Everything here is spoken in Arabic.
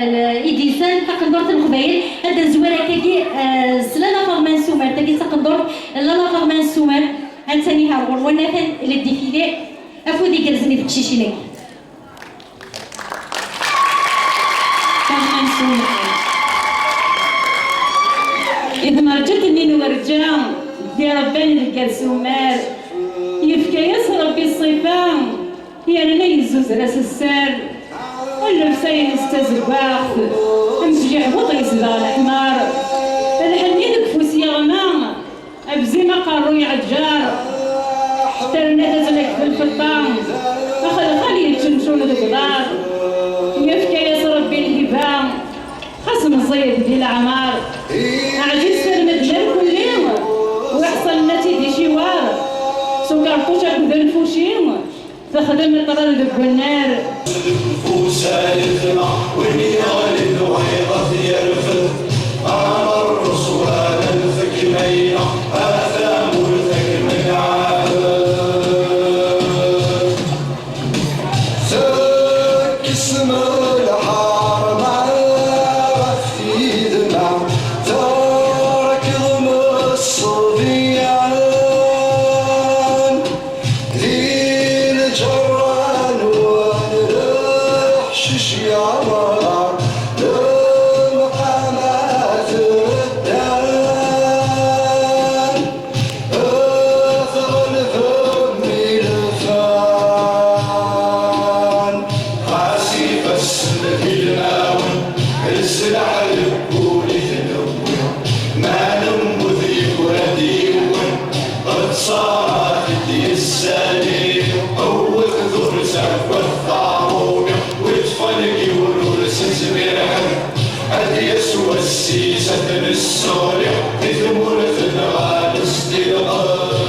إديسان تقندور القبائل هذا زوارة كي سلا فورمان سومر تاكي تقندور لا فورمان سومر هانتاني هارغور وناثان للديفيلي أفودي كرزني في التشيشيني فورمان سومر إذا ما رجعتني نورجع دي رباني الكرسومر يفكيس ربي الصيفان يا لنا يزوز راس السر واللبسين استزرباخ امسجع بطيس الحمار الحني ذك فوسيا غمام ابزيما قاروي عجار ترنا تزلك في الفطام اخذ خلي تشمشون دقدار يفكيس ربي الهبام خصم الزيد ديال العمار عجيز سلمت كل يوم ويحصل نتي دي شوار سكر فوشك ذا الفوشيم تخدم الطرل دق النار الفوسة يثنى والنيال الوحيدة يرفض أمر رسولها الفكمينة آثام الفكم عاد سك اسم الحرم عفيدنا ترك ضم الصبيان صارت دي السالي أول ذر سعف والثعروق وتفلقي والورس زميرهم هدي يسوى السيسة للسوري تثمر في الغال استلقاء